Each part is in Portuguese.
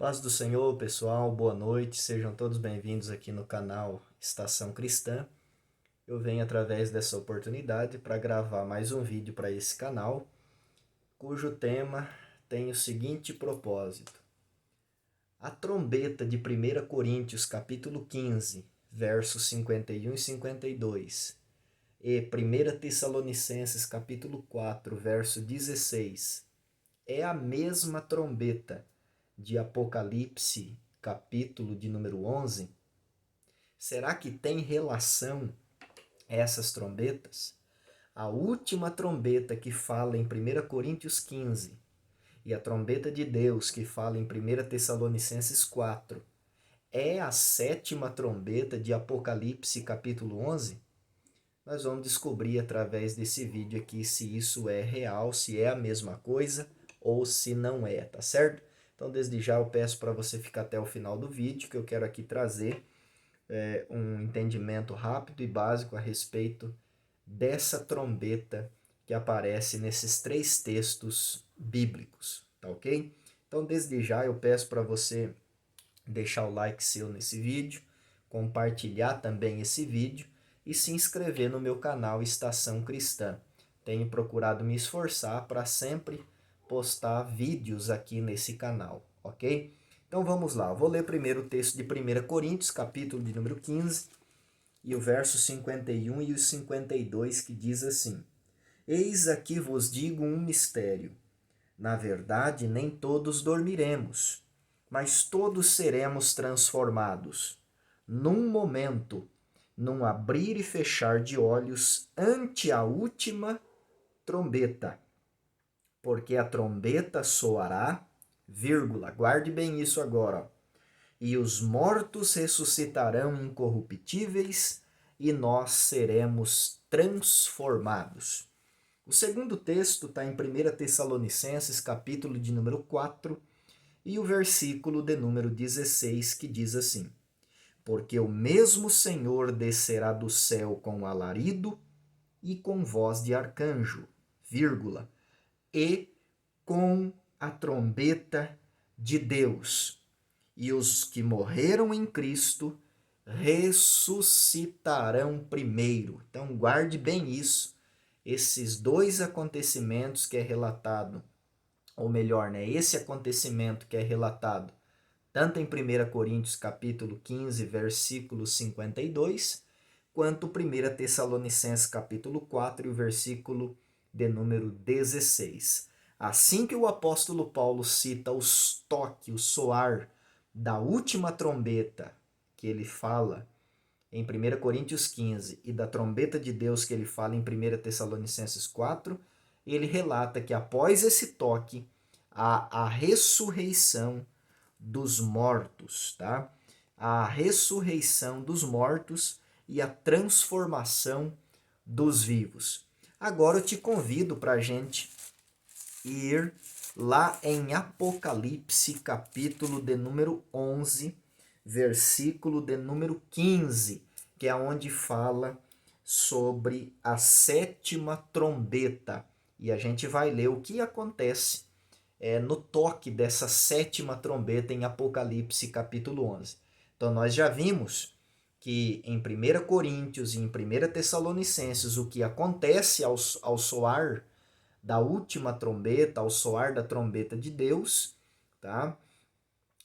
Paz do Senhor, pessoal, boa noite, sejam todos bem-vindos aqui no canal Estação Cristã. Eu venho através dessa oportunidade para gravar mais um vídeo para esse canal, cujo tema tem o seguinte propósito. A trombeta de 1 Coríntios capítulo 15, versos 51 e 52, e 1 Tessalonicenses capítulo 4, verso 16, é a mesma trombeta de Apocalipse, capítulo de número 11, será que tem relação essas trombetas? A última trombeta que fala em 1 Coríntios 15 e a trombeta de Deus que fala em 1 Tessalonicenses 4 é a sétima trombeta de Apocalipse, capítulo 11? Nós vamos descobrir através desse vídeo aqui se isso é real, se é a mesma coisa ou se não é, tá certo? Então, desde já eu peço para você ficar até o final do vídeo, que eu quero aqui trazer um entendimento rápido e básico a respeito dessa trombeta que aparece nesses três textos bíblicos, tá ok? Então, desde já eu peço para você deixar o like seu nesse vídeo, compartilhar também esse vídeo e se inscrever no meu canal Estação Cristã. Tenho procurado me esforçar para sempre postar vídeos aqui nesse canal, ok? Então vamos lá, vou ler primeiro o texto de 1 Coríntios, capítulo de número 15, e o verso 51 e o 52, que diz assim: Eis aqui vos digo um mistério. Na verdade, nem todos dormiremos, mas todos seremos transformados, num momento, num abrir e fechar de olhos, ante a última trombeta. Porque a trombeta soará, vírgula, guarde bem isso agora, e os mortos ressuscitarão incorruptíveis, e nós seremos transformados. O segundo texto está em 1 Tessalonicenses, capítulo de número 4, e o versículo de número 16, que diz assim: Porque o mesmo Senhor descerá do céu com alarido e com voz de arcanjo, vírgula, e com a trombeta de Deus. E os que morreram em Cristo ressuscitarão primeiro. Então guarde bem isso. Esses dois acontecimentos que é relatado, ou melhor, né, esse acontecimento que é relatado tanto em 1 Coríntios capítulo 15, versículo 52, quanto 1 Tessalonicenses capítulo 4 e o versículo de número 16. Assim que o apóstolo Paulo cita os toques, o soar da última trombeta que ele fala em 1 Coríntios 15 e da trombeta de Deus que ele fala em 1 Tessalonicenses 4, ele relata que após esse toque, há a ressurreição dos mortos, tá? A ressurreição dos mortos e a transformação dos vivos. Agora eu te convido para a gente ir lá em Apocalipse, capítulo de número 11, versículo de número 15, que é onde fala sobre a sétima trombeta. E a gente vai ler o que acontece no toque dessa sétima trombeta em Apocalipse capítulo 11. Então nós já vimos que em 1 Coríntios e em 1 Tessalonicenses o que acontece ao soar da última trombeta, ao soar da trombeta de Deus, tá?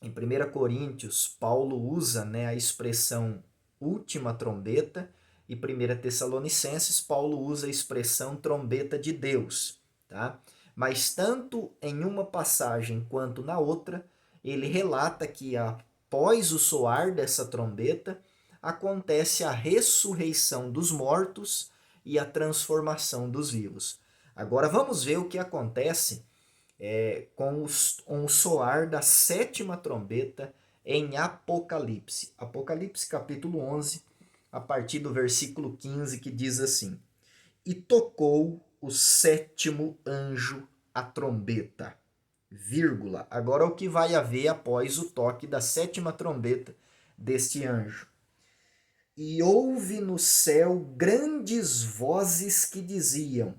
Em 1 Coríntios, Paulo usa, né, a expressão última trombeta, e 1 Tessalonicenses, Paulo usa a expressão trombeta de Deus, tá? Mas tanto em uma passagem quanto na outra, ele relata que após o soar dessa trombeta, acontece a ressurreição dos mortos e a transformação dos vivos. Agora vamos ver o que acontece com o soar da sétima trombeta em Apocalipse. Apocalipse capítulo 11, a partir do versículo 15, que diz assim: E tocou o sétimo anjo a trombeta, vírgula. Agora o que vai haver após o toque da sétima trombeta deste anjo. E houve no céu grandes vozes que diziam: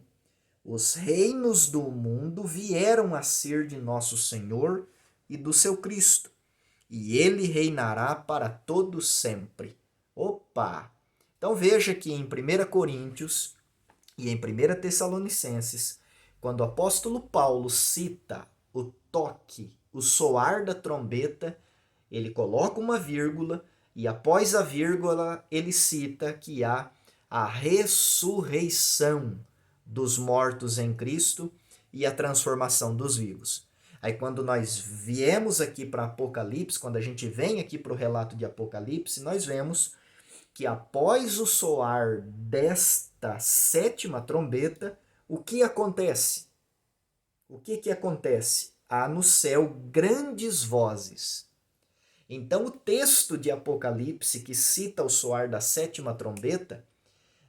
Os reinos do mundo vieram a ser de nosso Senhor e do seu Cristo, e ele reinará para todo sempre. Opa! Então veja que em 1 Coríntios e em 1 Tessalonicenses, quando o apóstolo Paulo cita o toque, o soar da trombeta, ele coloca uma vírgula e após a vírgula ele cita que há a ressurreição dos mortos em Cristo e a transformação dos vivos. Aí quando nós viemos aqui para Apocalipse, quando a gente vem aqui para o relato de Apocalipse, nós vemos que após o soar desta sétima trombeta, o que acontece? O que acontece? Há no céu grandes vozes. Então o texto de Apocalipse que cita o soar da sétima trombeta,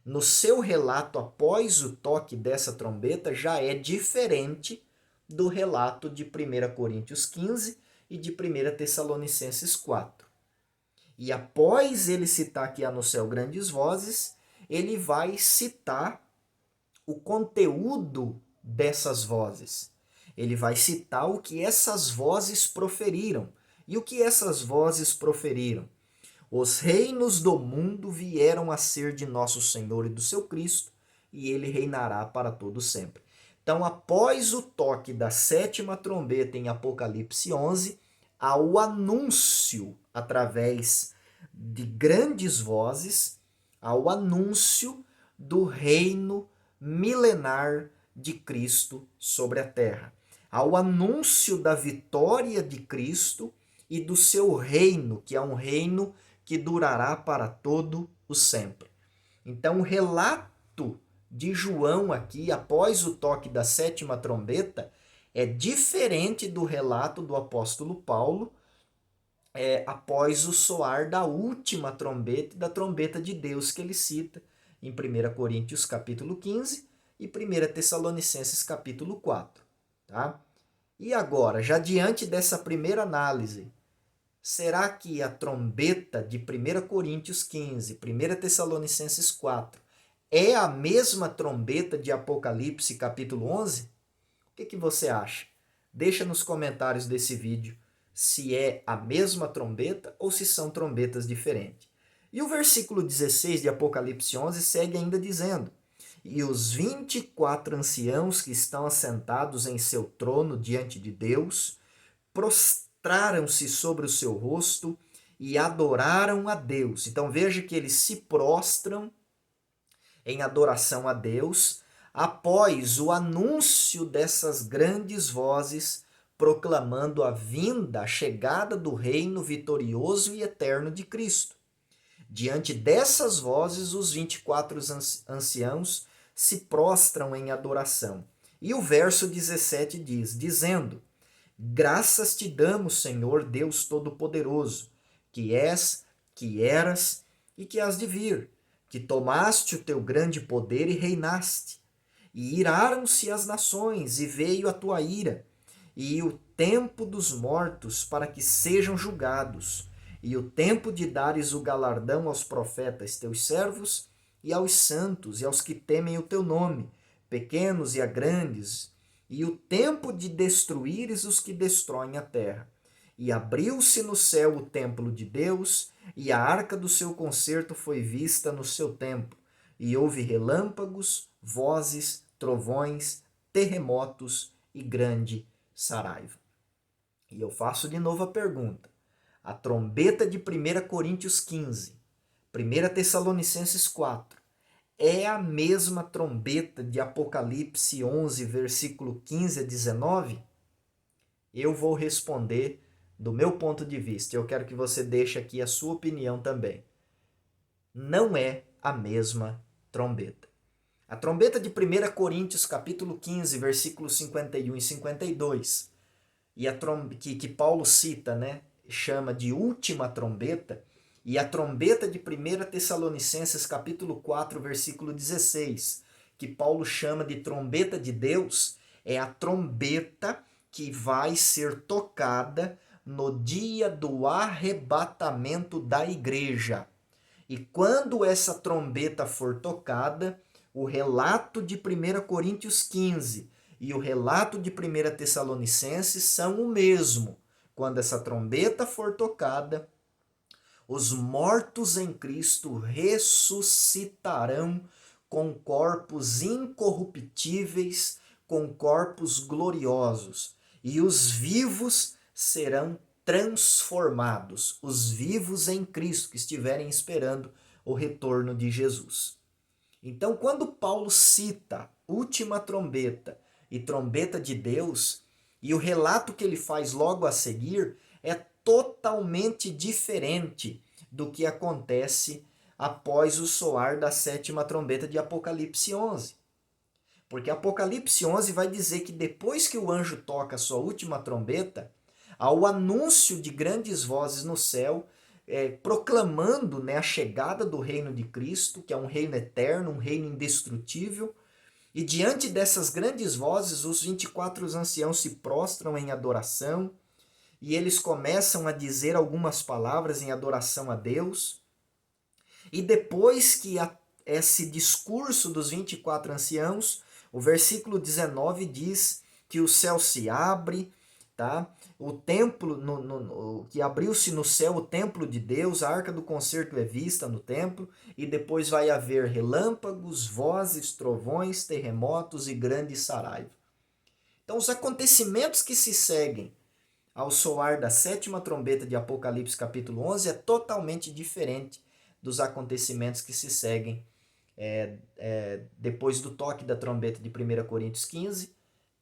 no seu relato após o toque dessa trombeta, já é diferente do relato de 1 Coríntios 15 e de 1 Tessalonicenses 4. E após ele citar que há no céu grandes vozes, ele vai citar o conteúdo dessas vozes. Ele vai citar o que essas vozes proferiram. E o que essas vozes proferiram? Os reinos do mundo vieram a ser de nosso Senhor e do seu Cristo, e ele reinará para todo sempre. Então, após o toque da sétima trombeta em Apocalipse 11, há o anúncio, através de grandes vozes, há o anúncio do reino milenar de Cristo sobre a terra. Há o anúncio da vitória de Cristo e do seu reino, que é um reino que durará para todo o sempre. Então, o relato de João aqui, após o toque da sétima trombeta, é diferente do relato do apóstolo Paulo, após o soar da última trombeta, da trombeta de Deus que ele cita em 1 Coríntios capítulo 15 e 1 Tessalonicenses capítulo 4. Tá? E agora, já diante dessa primeira análise, será que a trombeta de 1 Coríntios 15, 1 Tessalonicenses 4, é a mesma trombeta de Apocalipse capítulo 11? O que você acha? Deixa nos comentários desse vídeo se é a mesma trombeta ou se são trombetas diferentes. E o versículo 16 de Apocalipse 11 segue ainda dizendo: e os 24 anciãos que estão assentados em seu trono diante de Deus, prostraram-se sobre o seu rosto e adoraram a Deus. Então veja que eles se prostram em adoração a Deus após o anúncio dessas grandes vozes proclamando a vinda, a chegada do reino vitorioso e eterno de Cristo. Diante dessas vozes, os 24 anciãos se prostram em adoração. E o verso 17 diz, dizendo: graças te damos, Senhor Deus Todo-Poderoso, que és, que eras e que hás de vir, que tomaste o teu grande poder e reinaste. E iraram-se as nações, e veio a tua ira, e o tempo dos mortos para que sejam julgados, e o tempo de dares o galardão aos profetas teus servos, e aos santos, e aos que temem o teu nome, pequenos e a grandes, e o tempo de destruíres os que destroem a terra. E abriu-se no céu o templo de Deus, e a arca do seu concerto foi vista no seu templo, e houve relâmpagos, vozes, trovões, terremotos e grande saraiva. E eu faço de novo a pergunta. A trombeta de 1 Coríntios 15, 1 Tessalonicenses 4, é a mesma trombeta de Apocalipse 11, versículo 15 a 19? Eu vou responder do meu ponto de vista. Eu quero que você deixe aqui a sua opinião também. Não é a mesma trombeta. A trombeta de 1 Coríntios capítulo 15, versículos 51 e 52, e que Paulo cita, né, chama de última trombeta, e a trombeta de 1 Tessalonicenses capítulo 4, versículo 16, que Paulo chama de trombeta de Deus, é a trombeta que vai ser tocada no dia do arrebatamento da igreja. E quando essa trombeta for tocada, o relato de 1 Coríntios 15 e o relato de 1 Tessalonicenses são o mesmo. quando essa trombeta for tocada, os mortos em Cristo ressuscitarão com corpos incorruptíveis, com corpos gloriosos, e os vivos serão transformados, os vivos em Cristo que estiverem esperando o retorno de Jesus. Então, quando Paulo cita última trombeta e trombeta de Deus, e o relato que ele faz logo a seguir é totalmente diferente do que acontece após o soar da sétima trombeta de Apocalipse 11. Porque Apocalipse 11 vai dizer que depois que o anjo toca a sua última trombeta, há o anúncio de grandes vozes no céu, proclamando, né, a chegada do reino de Cristo, que é um reino eterno, um reino indestrutível. E diante dessas grandes vozes, os 24 anciãos se prostram em adoração, e eles começam a dizer algumas palavras em adoração a Deus. E depois que esse discurso dos 24 anciãos, o versículo 19 diz que o céu se abre, tá? O templo, que abriu-se no céu o templo de Deus, a arca do concerto é vista no templo, e depois vai haver relâmpagos, vozes, trovões, terremotos e grande saraiva. Então, os acontecimentos que se seguem ao soar da sétima trombeta de Apocalipse capítulo 11 é totalmente diferente dos acontecimentos que se seguem depois do toque da trombeta de 1 Coríntios 15,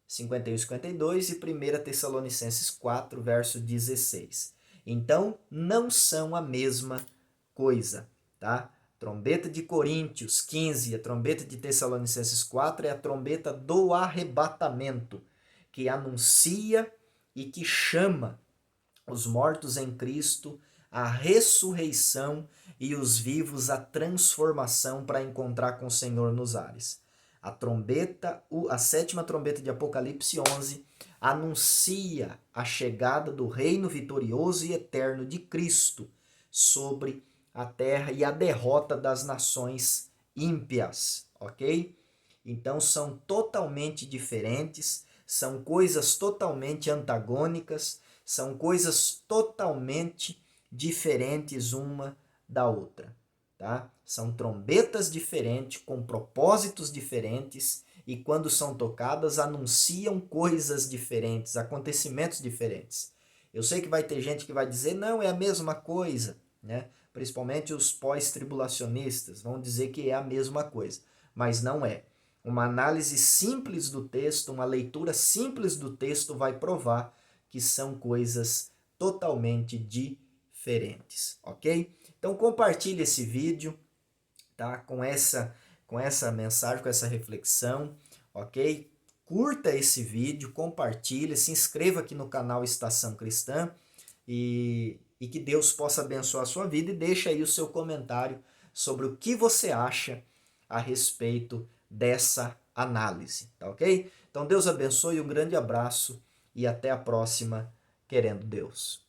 51 e 52 e 1 Tessalonicenses 4, verso 16. Então, não são a mesma coisa, tá? Trombeta de Coríntios 15 e a trombeta de Tessalonicenses 4 é a trombeta do arrebatamento, que anuncia e que chama os mortos em Cristo à ressurreição e os vivos à transformação para encontrar com o Senhor nos ares. A sétima trombeta de Apocalipse 11 anuncia a chegada do reino vitorioso e eterno de Cristo sobre a terra e a derrota das nações ímpias, ok? Então são totalmente diferentes, são coisas totalmente antagônicas, são coisas totalmente diferentes uma da outra, tá? São trombetas diferentes, com propósitos diferentes, e quando são tocadas anunciam coisas diferentes, acontecimentos diferentes. Eu sei que vai ter gente que vai dizer, não, é a mesma coisa, né? Principalmente os pós-tribulacionistas vão dizer que é a mesma coisa, mas não é. Uma análise simples do texto, uma leitura simples do texto vai provar que são coisas totalmente diferentes, ok? Então compartilhe esse vídeo, tá? Com essa mensagem, com essa reflexão, ok? Curta esse vídeo, compartilhe, se inscreva aqui no canal Estação Cristã e que Deus possa abençoar a sua vida e deixe aí o seu comentário sobre o que você acha a respeito dessa análise, tá ok? Então Deus abençoe, um grande abraço e até a próxima, querendo Deus.